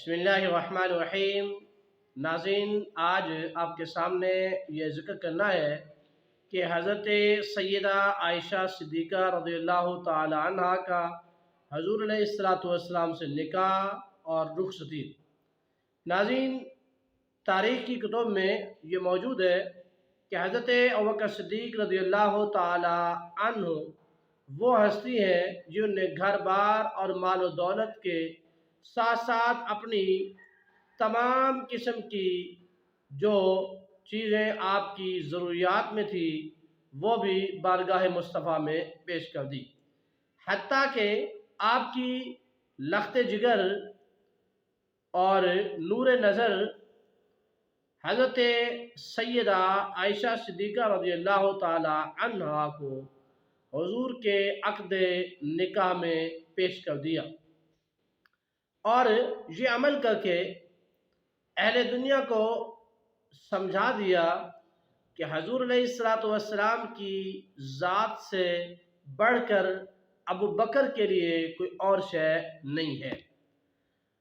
بسم اللہ الرحمن الرحیم۔ ناظرین، آج آپ کے سامنے یہ ذکر کرنا ہے کہ حضرت سیدہ عائشہ صدیقہ رضی اللہ تعالی عنہ کا حضور علیہ السلام سے نکاح اور رخصتی۔ ناظرین، تاریخ کی کتب میں یہ موجود ہے کہ حضرت ابوبکر صدیق رضی اللہ تعالی عنہ وہ ہستی ہے جن نے گھر بار اور مال و دولت کے ساتھ ساتھ اپنی تمام قسم کی جو چیزیں آپ کی ضروریات میں تھی وہ بھی بارگاہ مصطفیٰ میں پیش کر دی، حتیٰ کہ آپ کی لخت جگر اور نور نظر حضرت سیدہ عائشہ صدیقہ رضی اللہ تعالی عنہا کو حضور کے عقد نکاح میں پیش کر دیا، اور یہ عمل کر کے اہل دنیا کو سمجھا دیا کہ حضور علیہ السلام کی ذات سے بڑھ کر ابو بکر کے لیے کوئی اور شے نہیں ہے۔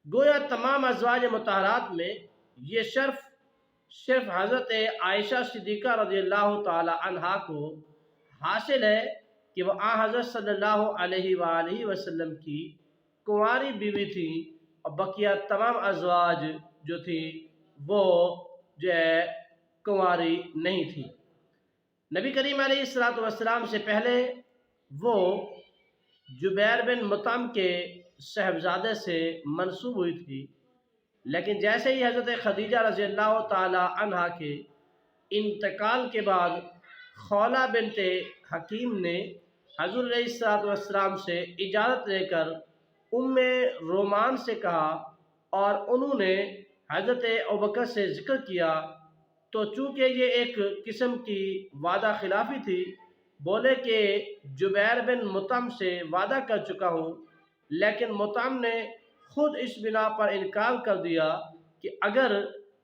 گویا تمام ازواج مطہرات میں یہ صرف حضرت عائشہ صدیقہ رضی اللہ تعالی عنہا کو حاصل ہے کہ وہ حضرت صلی اللہ علیہ وآلہ وسلم کی کنواری بیوی تھی، اور بقیہ تمام ازواج جو تھی وہ جو ہے کنواری نہیں تھی۔ نبی کریم علیہ السلام سے پہلے وہ جبیر بن مطعم کے صاحبزادے سے منسوب ہوئی تھی، لیکن جیسے ہی حضرت خدیجہ رضی اللہ تعالی عنہا کے انتقال کے بعد خولہ بنت حکیم نے حضور علیہ السلام سے اجازت لے کر ام رومان سے کہا، اور انہوں نے حضرت ابوبکر سے ذکر کیا، تو چونکہ یہ ایک قسم کی وعدہ خلافی تھی، بولے کہ جبیر بن مطعم سے وعدہ کر چکا ہوں، لیکن مطعم نے خود اس بنا پر انکار کر دیا کہ اگر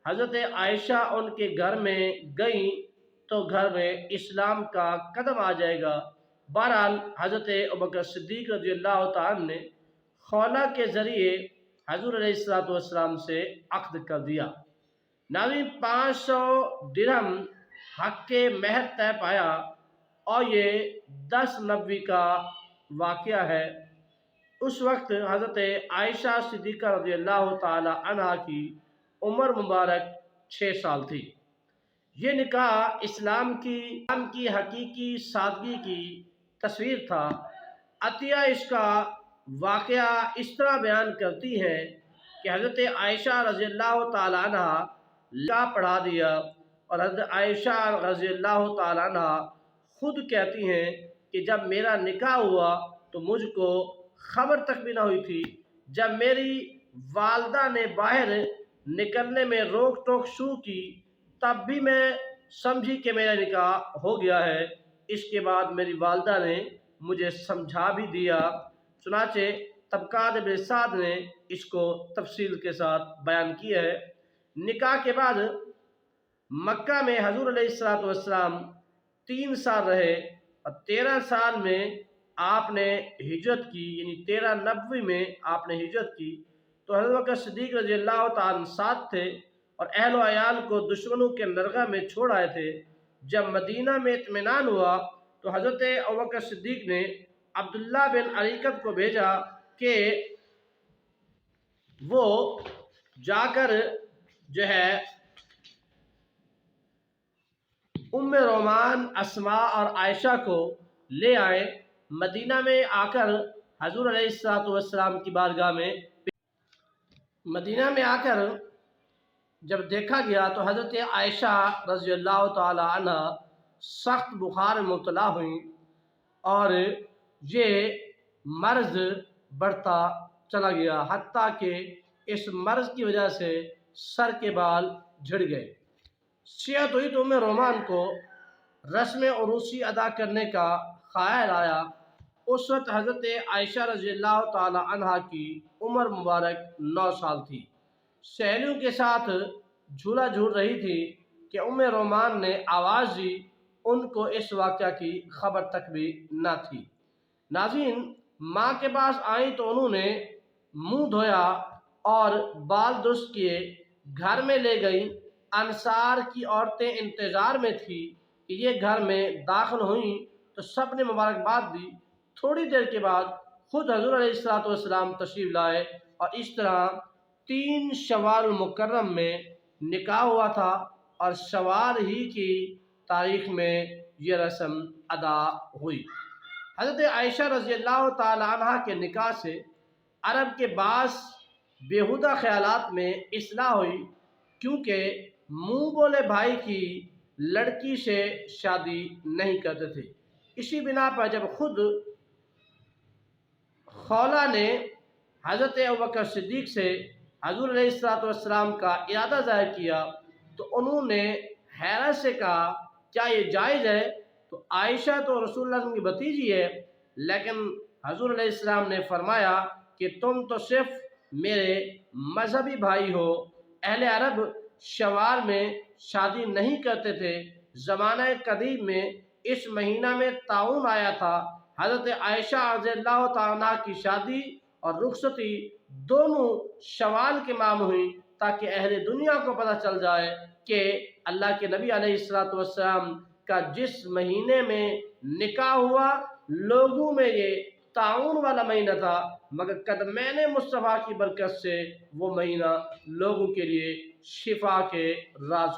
حضرت عائشہ ان کے گھر میں گئیں تو گھر میں اسلام کا قدم آ جائے گا۔ بہرحال حضرت ابوبکر صدیق رضی اللہ تعالیٰ نے خولہ کے ذریعے حضور علیہ السلام سے عقد کر دیا۔ ناظرین، 500 درہم حق کے مہر طے پایا، اور یہ 10 نبوی کا واقعہ ہے۔ اس وقت حضرت عائشہ صدیقہ رضی اللہ تعالی عنہ کی عمر مبارک 6 سال تھی۔ یہ نکاح اسلام کی حقیقی سادگی کی تصویر تھا۔ عطیہ اس کا واقعہ اس طرح بیان کرتی ہے کہ حضرت عائشہ رضی اللہ تعالی عنہ نکاح پڑھا دیا، اور حضرت عائشہ رضی اللہ تعالی عنہ خود کہتی ہیں کہ جب میرا نکاح ہوا تو مجھ کو خبر تک بھی نہ ہوئی تھی۔ جب میری والدہ نے باہر نکلنے میں روک ٹوک شروع کی تب بھی میں سمجھی کہ میرا نکاح ہو گیا ہے۔ اس کے بعد میری والدہ نے مجھے سمجھا بھی دیا۔ چنانچہ طبقات ابن سعد نے اس کو تفصیل کے ساتھ بیان کیا ہے۔ نکاح کے بعد مکہ میں حضور علیہ السلام 3 سال رہے، اور 13 سال میں آپ نے ہجرت کی، یعنی 13 نبوی میں آپ نے ہجرت کی، تو حضرت بکر صدیق رضی اللہ تعالیٰ ساتھ تھے، اور اہل و عیال کو دشمنوں کے نرغہ میں چھوڑ آئے تھے۔ جب مدینہ میں اطمینان ہوا تو حضرت ابوبکر صدیق نے عبداللہ بن عریقت کو بھیجا کہ وہ جا کر جو ہے ام رومان، اسماء اور عائشہ کو لے آئے۔ مدینہ میں آ کر حضور علیہ السلام کی بارگاہ میں جب دیکھا گیا تو حضرت عائشہ رضی اللہ تعالی عنہ سخت بخار میں مبتلا ہوئیں، اور یہ مرض بڑھتا چلا گیا، حتیٰ کہ اس مرض کی وجہ سے سر کے بال جھڑ گئے۔ صحت ہوئی تو ام رومان کو رسم عروسی ادا کرنے کا خیال آیا۔ اس وقت حضرت عائشہ رضی اللہ تعالی عنہ کی عمر مبارک 9 سال تھی۔ سہیلیوں کے ساتھ جھولا جھول رہی تھی کہ ام رومان نے آواز دی، ان کو اس واقعہ کی خبر تک بھی نہ تھی۔ ناظرین، ماں کے پاس آئیں تو انہوں نے منہ دھویا اور بال درست کیے گھر میں لے گئیں۔ انصار کی عورتیں انتظار میں تھی کہ یہ گھر میں داخل ہوئیں تو سب نے مبارکباد دی۔ تھوڑی دیر کے بعد خود حضور علیہ السلام تشریف لائے اور اس طرح 3 شوال المکرم میں نکاح ہوا تھا، اور شوال ہی کی تاریخ میں یہ رسم ادا ہوئی۔ حضرت عائشہ رضی اللہ تعالی عنہ کے نکاح سے عرب کے بعض بیہودہ خیالات میں اصلاح ہوئی، کیونکہ منہ بولے بھائی کی لڑکی سے شادی نہیں کرتے تھے۔ اسی بنا پر جب خود خولہ نے حضرت ابوبکر صدیق سے حضور علیہ السلام کا ارادہ ظاہر کیا تو انہوں نے حیرت سے کہا کیا یہ جائز ہے؟ تو عائشہ تو رسول اللہ کی بھتیجی ہے، لیکن حضور علیہ السلام نے فرمایا کہ تم تو صرف میرے مذہبی بھائی ہو۔ اہل عرب شوال میں شادی نہیں کرتے تھے۔ زمانہ قدیم میں اس مہینہ میں طاعون آیا تھا۔ حضرت عائشہ رضی اللہ تعالیٰ کی شادی اور رخصتی دونوں شوال کے ماہ میں ہوئی، تاکہ اہل دنیا کو پتہ چل جائے کہ اللہ کے نبی علیہ السلام کا جس مہینے میں نکاح ہوا لوگوں میں یہ طاعون والا مہینہ تھا، مگر قدمین مصطفیٰ کی برکت سے وہ مہینہ لوگوں کے لیے شفا کے راز